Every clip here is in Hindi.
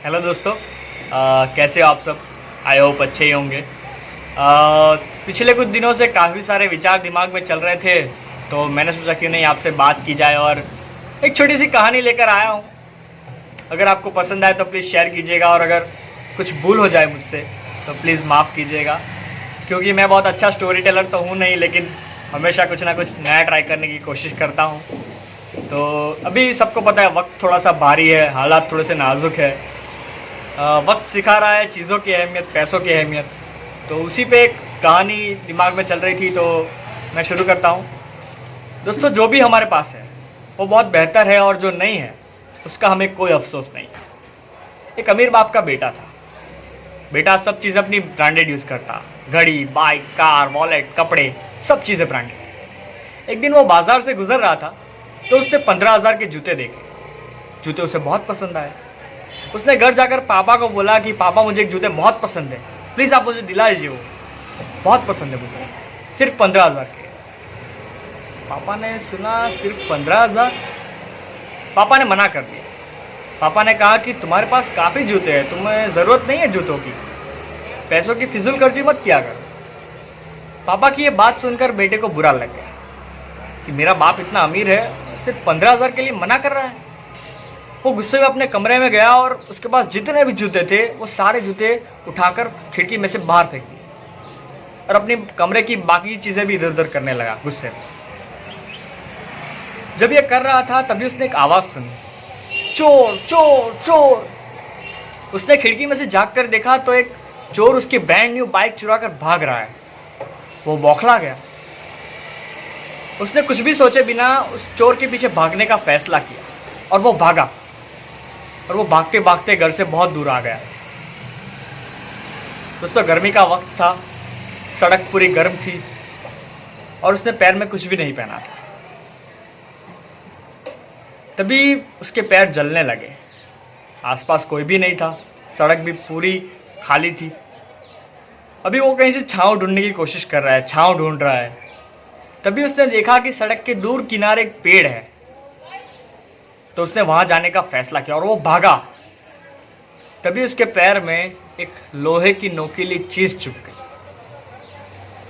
हेलो दोस्तों। कैसे हो आप सब। आई होप अच्छे ही होंगे। पिछले कुछ दिनों से काफ़ी सारे विचार दिमाग में चल रहे थे, तो मैंने सोचा क्यों नहीं आपसे बात की जाए और एक छोटी सी कहानी लेकर आया हूँ। अगर आपको पसंद आए तो प्लीज़ शेयर कीजिएगा, और अगर कुछ भूल हो जाए मुझसे तो प्लीज़ माफ़ कीजिएगा, क्योंकि मैं बहुत अच्छा स्टोरी टेलर तो हूँ नहीं, लेकिन हमेशा कुछ ना कुछ नया ट्राई करने की कोशिश करता हूँ। तो अभी सबको पता है वक्त थोड़ा सा भारी है, हालात थोड़े से नाजुक है। वक्त सिखा रहा है चीज़ों की अहमियत, पैसों की अहमियत। तो उसी पे एक कहानी दिमाग में चल रही थी, तो मैं शुरू करता हूँ। दोस्तों, जो भी हमारे पास है वो बहुत बेहतर है, और जो नहीं है उसका हमें कोई अफसोस नहीं। एक अमीर बाप का बेटा था। बेटा सब चीज़ अपनी ब्रांडेड यूज़ करता, घड़ी, बाइक, कार, वॉलेट, कपड़े, सब चीज़ें ब्रांडेड। एक दिन वो बाज़ार से गुजर रहा था, तो उसने 15,000 के जूते देखे। जूते उसे बहुत पसंद आए। उसने घर जाकर पापा को बोला कि पापा, मुझे एक जूते बहुत पसंद है, प्लीज़ आप मुझे दिला दीजिए, वो बहुत पसंद है मुझे, सिर्फ 15,000 के। पापा ने सुना सिर्फ 15,000। पापा ने मना कर दिया। पापा ने कहा कि तुम्हारे पास काफ़ी जूते हैं, तुम्हें ज़रूरत नहीं है जूतों की, पैसों की फिजूल खर्ची मत किया करो। पापा की ये बात सुनकर बेटे को बुरा लग गया कि मेरा बाप इतना अमीर है, सिर्फ 15,000 के लिए मना कर रहा है। वो गुस्से में अपने कमरे में गया और उसके पास जितने भी जूते थे वो सारे जूते उठाकर खिड़की में से बाहर फेंक दिए, और अपने कमरे की बाकी चीज़ें भी इधर उधर करने लगा गुस्से में। जब ये कर रहा था तभी उसने एक आवाज़ सुनी, चोर चोर चोर। उसने खिड़की में से झाँक कर देखा तो एक चोर उसकी ब्रांड न्यू बाइक चुरा कर भाग रहा है। वो बौखला गया। उसने कुछ भी सोचे बिना उस चोर के पीछे भागने का फैसला किया, और वो भागा, और वो भागते भागते घर से बहुत दूर आ गया। दोस्तों, गर्मी का वक्त था, सड़क पूरी गर्म थी, और उसने पैर में कुछ भी नहीं पहना था। तभी उसके पैर जलने लगे। आसपास कोई भी नहीं था, सड़क भी पूरी खाली थी। अभी वो कहीं से छांव ढूंढने की कोशिश कर रहा है, छांव ढूंढ रहा है। तभी उसने देखा कि सड़क के दूर किनारे एक पेड़ है, तो उसने वहां जाने का फैसला किया और वो भागा। तभी उसके पैर में एक लोहे की नोकीली चीज चुभ गई।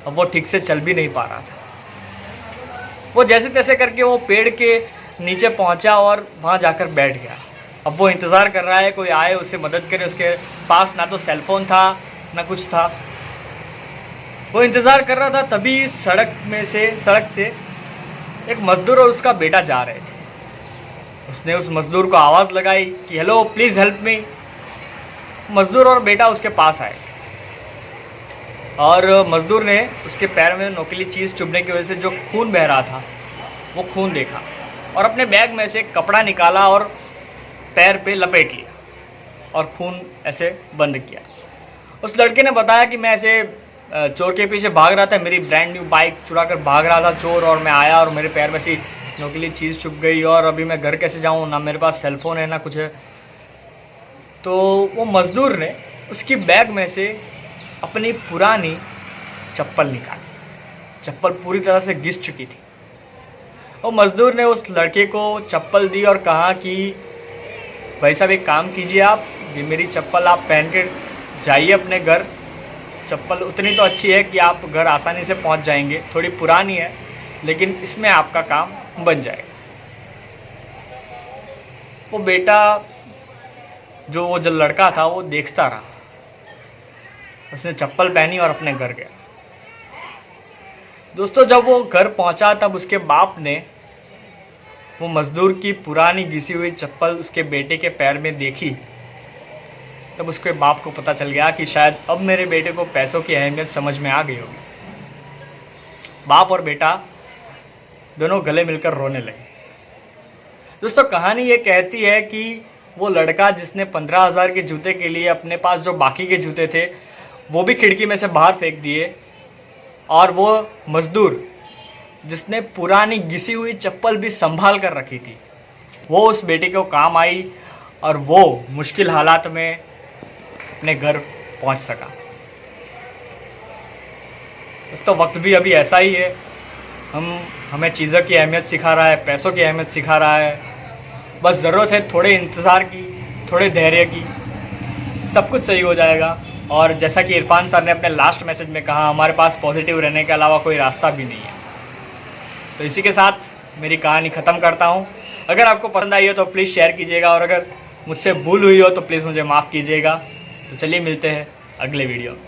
अब वो ठीक से चल भी नहीं पा रहा था। वो जैसे तैसे करके वो पेड़ के नीचे पहुंचा और वहां जाकर बैठ गया। अब वो इंतज़ार कर रहा है कोई आए उसे मदद करे। उसके पास ना तो सेलफोन था ना कुछ था। वो इंतज़ार कर रहा था, तभी सड़क से एक मजदूर और उसका बेटा जा रहे थे। उसने उस मजदूर को आवाज़ लगाई कि हेलो, प्लीज़ हेल्प मी। मजदूर और बेटा उसके पास आए, और मजदूर ने उसके पैर में नोकीली चीज़ चुभने की वजह से जो खून बह रहा था वो खून देखा, और अपने बैग में से कपड़ा निकाला और पैर पे लपेट लिया, और खून ऐसे बंद किया। उस लड़के ने बताया कि मैं ऐसे चोर के पीछे भाग रहा था, मेरी ब्रांड न्यू बाइक चुरा कर भाग रहा था चोर, और मैं आया और मेरे पैर में से नोकीली चीज़ चुभ गई, और अभी मैं घर कैसे जाऊँ, ना मेरे पास सेलफोन है ना कुछ है। तो वो मज़दूर ने उसकी बैग में से अपनी पुरानी चप्पल निकाली। चप्पल पूरी तरह से घिस चुकी थी। वो मज़दूर ने उस लड़के को चप्पल दी और कहा कि भाई साहब, एक काम कीजिए, आप ये मेरी चप्पल आप पहन के जाइए अपने घर। चप्पल उतनी तो अच्छी है कि आप घर आसानी से पहुंच जाएंगे, थोड़ी पुरानी है लेकिन इसमें आपका काम बन जाएगा। वो बेटा, जो लड़का था, वो देखता रहा। उसने चप्पल पहनी और अपने घर गया। दोस्तों, जब वो घर पहुंचा तब उसके बाप ने वो मज़दूर की पुरानी घिसी हुई चप्पल उसके बेटे के पैर में देखी। तब उसके बाप को पता चल गया कि शायद अब मेरे बेटे को पैसों की अहमियत समझ में आ गई होगी। बाप और बेटा दोनों गले मिलकर रोने लगे। दोस्तों, कहानी ये कहती है कि वो लड़का जिसने 15,000 के जूते के लिए अपने पास जो बाकी के जूते थे वो भी खिड़की में से बाहर फेंक दिए, और वो मज़दूर जिसने पुरानी घिसी हुई चप्पल भी संभाल कर रखी थी, वो उस बेटे को काम आई, और वो मुश्किल हालात में अपने घर पहुंच सका। दोस्तों, वक्त भी अभी ऐसा ही है। हमें चीज़ों की अहमियत सिखा रहा है, पैसों की अहमियत सिखा रहा है। बस ज़रूरत है थोड़े इंतज़ार की, थोड़े धैर्य की, सब कुछ सही हो जाएगा। और जैसा कि इरफान सर ने अपने लास्ट मैसेज में कहा, हमारे पास पॉजिटिव रहने के अलावा कोई रास्ता भी नहीं है। तो इसी के साथ मेरी कहानी ख़त्म करता हूँ। अगर आपको पसंद आई हो तो प्लीज़ शेयर कीजिएगा, और अगर मुझसे भूल हुई हो तो प्लीज़ मुझे माफ़ कीजिएगा। तो चलिए मिलते हैं अगले वीडियो में।